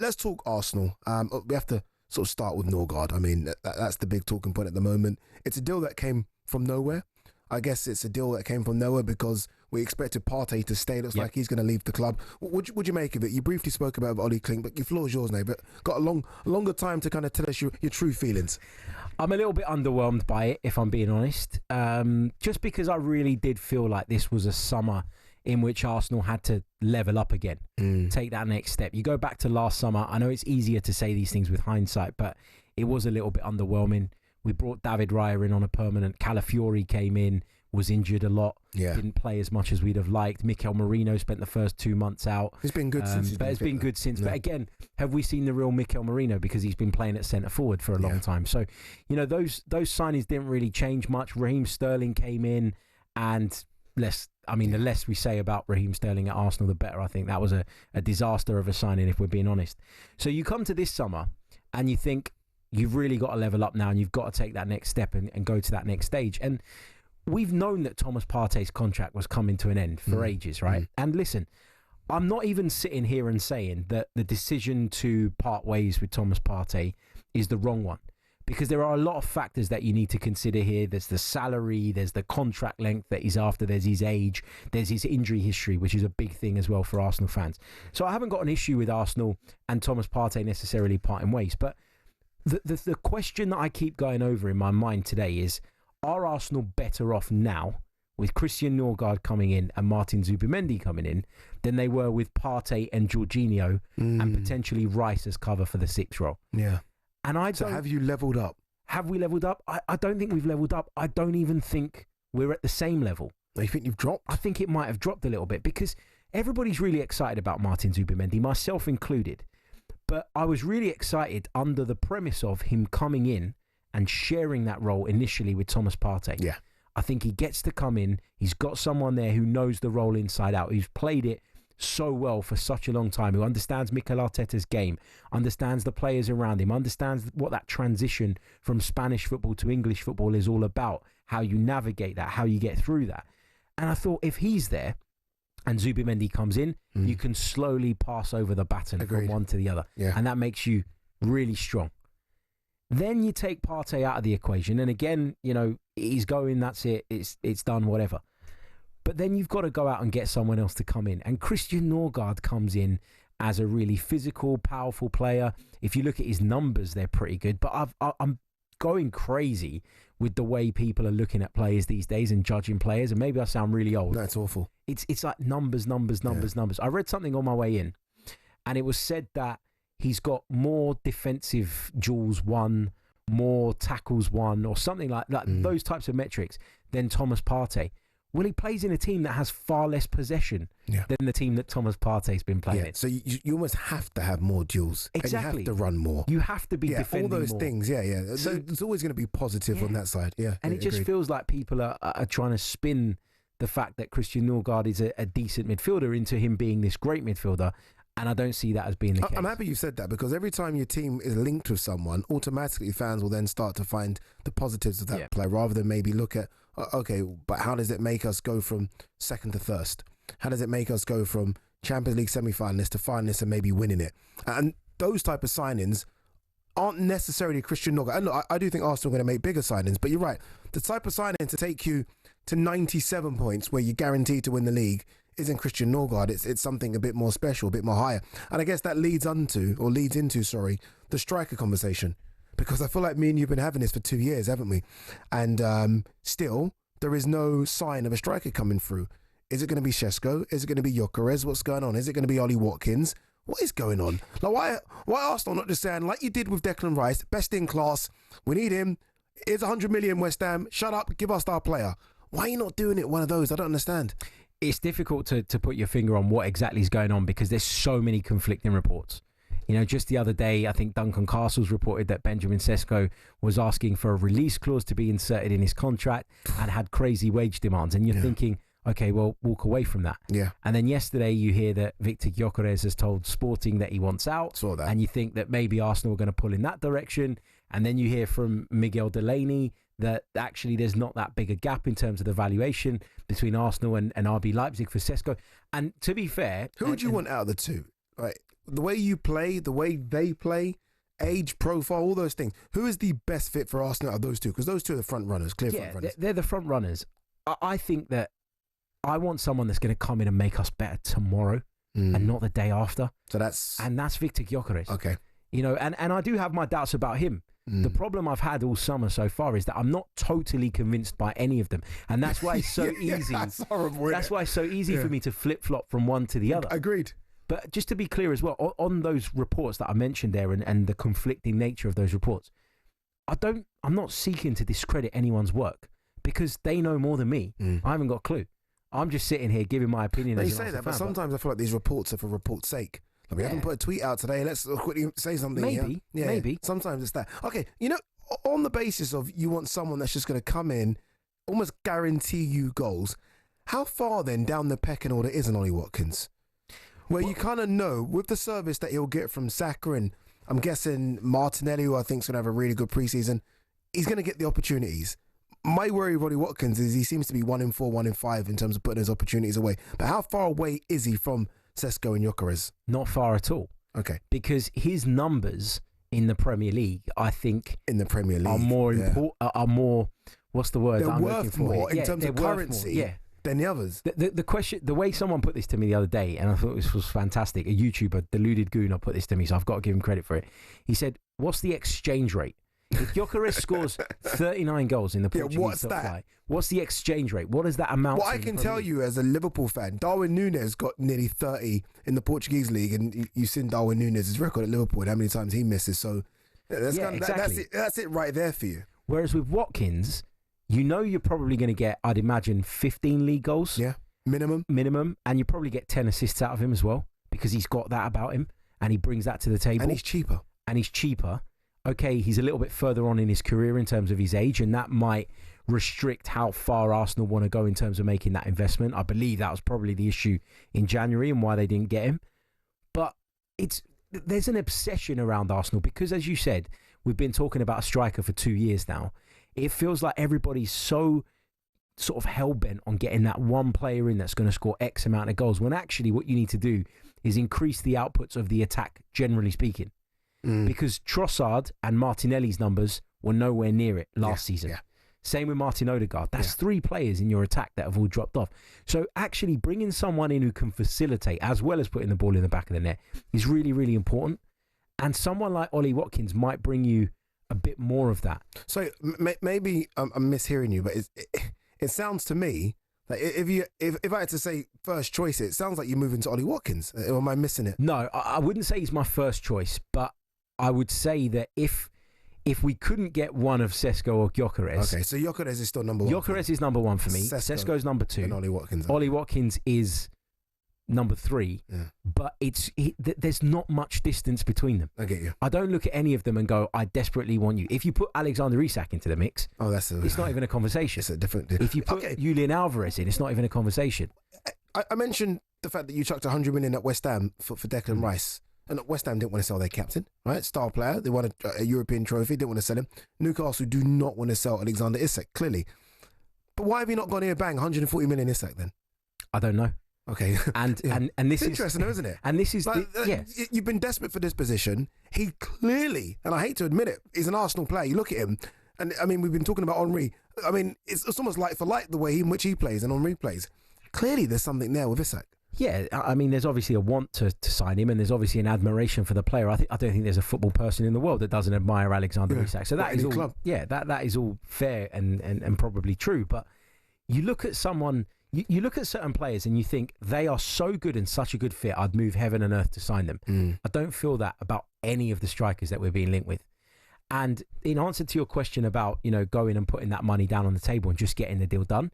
let's talk Arsenal. We have to sort of start with Norgard. I mean, that's the big talking point at the moment. It's a deal that came from nowhere. I guess it's a deal that came from nowhere because we expected Partey to stay. Looks like he's going to leave the club. What'd you make of it? You briefly spoke about Ollie Klink, but your floor is yours now. But got a longer time to kind of tell us your true feelings. I'm a little bit underwhelmed by it, if I'm being honest. Just because I really did feel like this was a summer in which Arsenal had to level up again, take that next step. You go back to last summer. I know it's easier to say these things with hindsight, but it was a little bit underwhelming. We brought David Raya in on a permanent. Calafiori came in, was injured a lot, didn't play as much as we'd have liked. Mikel Merino spent the first 2 months out. It's been good since. But it's been good since. But again, have we seen the real Mikel Merino? Because he's been playing at centre forward for a long time. So, those signings didn't really change much. Raheem Sterling came in, and the less we say about Raheem Sterling at Arsenal, the better. I think that was a disaster of a signing, if we're being honest. So you come to this summer and you think, you've really got to level up now and you've got to take that next step and go to that next stage. And we've known that Thomas Partey's contract was coming to an end for ages, right? And listen, I'm not even sitting here and saying that the decision to part ways with Thomas Partey is the wrong one, because there are a lot of factors that you need to consider here. There's the salary, there's the contract length that he's after, there's his age, there's his injury history, which is a big thing as well for Arsenal fans. So I haven't got an issue with Arsenal and Thomas Partey necessarily parting ways, but the question that I keep going over in my mind today is, are Arsenal better off now with Christian Norgard coming in and Martin Zubimendi coming in than they were with Partey and Jorginho and potentially Rice as cover for the 6th role? Yeah. And so have you levelled up? Have we levelled up? I don't think we've levelled up. I don't even think we're at the same level. You think you've dropped? I think it might have dropped a little bit because everybody's really excited about Martin Zubimendi, myself included. But I was really excited under the premise of him coming in and sharing that role initially with Thomas Partey. Yeah. I think he gets to come in. He's got someone there who knows the role inside out, who's played it so well for such a long time, who understands Mikel Arteta's game, understands the players around him, understands what that transition from Spanish football to English football is all about, how you navigate that, how you get through that. And I thought if he's there, and Zubimendi comes in, you can slowly pass over the baton from one to the other. Yeah. And that makes you really strong. Then you take Partey out of the equation. And again, he's going, that's it. It's done, whatever. But then you've got to go out and get someone else to come in. And Christian Norgard comes in as a really physical, powerful player. If you look at his numbers, they're pretty good. But I'm going crazy with the way people are looking at players these days and judging players. And maybe I sound really old. That's awful. It's like numbers. I read something on my way in, and it was said that he's got more defensive duels won, more tackles won, or something like that, those types of metrics than Thomas Partey. Well, he plays in a team that has far less possession than the team that Thomas Partey's been playing in. So you almost have to have more duels. Exactly. And you have to run more. You have to be defending all those more. things, So it's always going to be positive on that side. Yeah. And it just feels like people are trying to spin the fact that Christian Norgard is a decent midfielder into him being this great midfielder. And I don't see that as being the case. I'm happy you said that, because every time your team is linked with someone, automatically fans will then start to find the positives of that play, rather than maybe look at, okay, but how does it make us go from second to first? How does it make us go from Champions League semi-finalists to finalists and maybe winning it? And those type of signings aren't necessarily Christian Norgard. And look, I do think Arsenal are going to make bigger signings, but you're right. The type of signing to take you to 97 points where you're guaranteed to win the league isn't Christian Norgard. It's something a bit more special, a bit more higher. And I guess that leads into the striker conversation, because I feel like me and you've been having this for 2 years, haven't we? And still, there is no sign of a striker coming through. Is it going to be Šeško? Is it going to be Gyökeres? What's going on? Is it going to be Ollie Watkins? What is going on? Like, why Arsenal not just saying, like you did with Declan Rice, best in class, we need him, here's 100 million West Ham, shut up, give us our player. Why are you not doing it one of those? I don't understand. It's difficult to put your finger on what exactly is going on, because there's so many conflicting reports. Just the other day, I think Duncan Castles reported that Benjamin Sesko was asking for a release clause to be inserted in his contract and had crazy wage demands. And you're thinking, okay, well, walk away from that. Yeah. And then yesterday you hear that Victor Gyökeres has told Sporting that he wants out. Saw that. And you think that maybe Arsenal are going to pull in that direction. And then you hear from Miguel Delaney that actually there's not that big a gap in terms of the valuation between Arsenal and RB Leipzig for Sesko. And to be fair... Who would you want out of the two? Right. the way you play, the way they play, age profile, all those things. Who is the best fit for Arsenal out of those two? Because those two are the front runners, clear front runners. They're the front runners. I think that I want someone that's going to come in and make us better tomorrow and not the day after. So that's Victor Gyökeres. Okay. You know, and I do have my doubts about him. The problem I've had all summer so far is that I'm not totally convinced by any of them. And that's why it's so easy. That's horrible. That's why it's so easy for me to flip-flop from one to the other. Agreed. But just to be clear as well, on those reports that I mentioned there and the conflicting nature of those reports, I'm not seeking to discredit anyone's work because they know more than me. I haven't got a clue. I'm just sitting here giving my opinion. You say that, but sometimes I feel like these reports are for report's sake. Like we haven't put a tweet out today. Let's quickly say something. Maybe. Sometimes it's that. Okay, you know, on the basis of you want someone that's just going to come in, almost guarantee you goals. How far then down the pecking order is an Ollie Watkins? Where you kind of know with the service that he'll get from Saka and I'm guessing Martinelli, who I think is going to have a really good preseason, he's going to get the opportunities. My worry with Ollie Watkins is he seems to be 1 in 4, 1 in 5 in terms of putting his opportunities away. But how far away is he from Sesko and Gyökeres? Not far at all. Okay. Because his numbers in the Premier League, I think, are more important. Are more. What's the word? They're worth more in terms of currency than the others. The question, the way someone put this to me the other day, and I thought this was fantastic. A YouTuber, Deluded Gooner, put this to me, so I've got to give him credit for it. He said, "What's the exchange rate? If Gyökeres scores 39 goals in the Portuguese top flight, what's the exchange rate? What does that amount to? Well, I can tell you as a Liverpool fan, Darwin Núñez got nearly 30 in the Portuguese league, and you've seen Darwin Núñez's record at Liverpool and how many times he misses. So that's it right there for you. Whereas with Watkins, you know you're probably going to get, I'd imagine, 15 league goals. Yeah, minimum. And you probably get 10 assists out of him as well because he's got that about him and he brings that to the table. And he's cheaper. Okay, he's a little bit further on in his career in terms of his age, and that might restrict how far Arsenal want to go in terms of making that investment. I believe that was probably the issue in January and why they didn't get him. But there's an obsession around Arsenal because, as you said, we've been talking about a striker for 2 years now. It feels like everybody's so sort of hell-bent on getting that one player in that's going to score X amount of goals, when actually what you need to do is increase the outputs of the attack, generally speaking. Because Trossard and Martinelli's numbers were nowhere near it last season. Yeah. Same with Martin Odegaard. That's 3 players in your attack that have all dropped off. So actually bringing someone in who can facilitate as well as putting the ball in the back of the net is really, really important. And someone like Ollie Watkins might bring you a bit more of that. So maybe I'm mishearing you, but it sounds to me like if I had to say first choice, it sounds like you're moving to Ollie Watkins. Or am I missing it? No, I wouldn't say he's my first choice, but I would say that if we couldn't get one of Sesko or Gyökeres... Okay, so Gyökeres is still number 1. Gyökeres is number 1 for me. Sesko's number 2. And Ollie Watkins. Ollie Watkins is number 3. Yeah. But there's not much distance between them. I get you. I don't look at any of them and go, I desperately want you. If you put Alexander Isak into the mix, it's not even a conversation. It's a different... If you put Julian Alvarez in, it's not even a conversation. I mentioned the fact that you chucked 100 million at West Ham for Declan Rice. And West Ham didn't want to sell their captain, right? Star player. They wanted a European trophy. Didn't want to sell him. Newcastle do not want to sell Alexander Isak, clearly. But why have you not gone here, bang, 140 million Isak then? I don't know. Okay. And this is interesting, isn't it? And this is you've been desperate for this position. He clearly, and I hate to admit it, he's an Arsenal player. You look at him, and I mean, we've been talking about Henry. I mean, it's almost like for like the way in which he plays and Henry plays. Clearly, there's something there with Isak. Yeah, I mean, there's obviously a want to sign him, and there's obviously an admiration for the player. I don't think there's a football person in the world that doesn't admire Alexander Isak. So that is all. Club. Yeah, that is all fair and probably true. But you look at someone, you look at certain players, and you think they are so good and such a good fit. I'd move heaven and earth to sign them. I don't feel that about any of the strikers that we're being linked with. And in answer to your question about going and putting that money down on the table and just getting the deal done,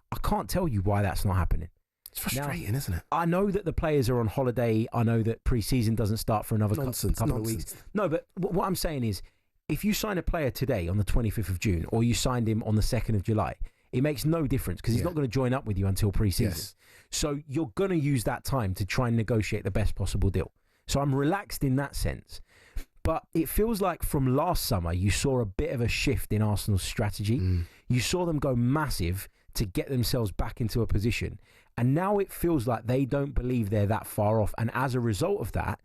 I can't tell you why that's not happening. It's frustrating, isn't it? I know that the players are on holiday. I know that pre-season doesn't start for another couple of weeks. No, but what I'm saying is, if you sign a player today on the 25th of June or you signed him on the 2nd of July, it makes no difference because he's not going to join up with you until pre-season. Yes. So you're going to use that time to try and negotiate the best possible deal. So I'm relaxed in that sense. But it feels like from last summer, you saw a bit of a shift in Arsenal's strategy. You saw them go massive to get themselves back into a position. And now it feels like they don't believe they're that far off. And as a result of that,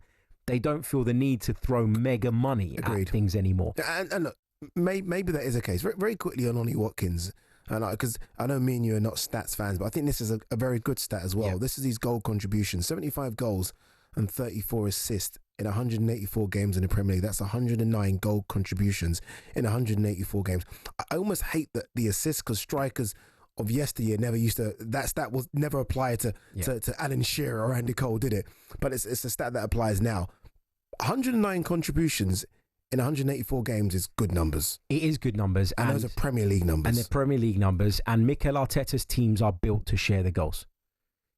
they don't feel the need to throw mega money at things anymore. And look, maybe that is the case. Very, very quickly on Ollie Watkins, because I know me and you are not stats fans, but I think this is a very good stat as well. Yeah. This is his goal contributions: 75 goals and 34 assists in 184 games in the Premier League. That's 109 goal contributions in 184 games. I almost hate the assists, because strikers of yesteryear never used to. That stat was never applied to Alan Shearer or Andy Cole, did it? But it's a stat that applies now. 109 contributions in 184 games is good numbers. It is good numbers. And those are Premier League numbers. And they're Premier League numbers. And Mikel Arteta's teams are built to share the goals.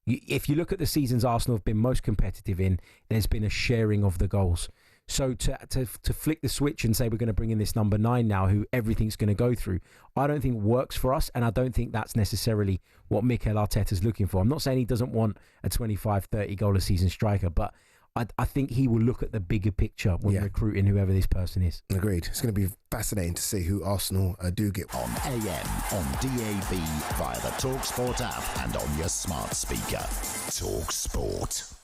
If you look at the seasons Arsenal have been most competitive in, there's been a sharing of the goals. So to flick the switch and say we're going to bring in this number 9 now, who everything's going to go through, I don't think works for us, and I don't think that's necessarily what Mikel Arteta's looking for. I'm not saying he doesn't want a 25, 30 goal a season striker, but I think he will look at the bigger picture when recruiting whoever this person is. Agreed. It's going to be fascinating to see who Arsenal do get. On AM, on DAB, via the talkSPORT app and on your smart speaker. talkSPORT.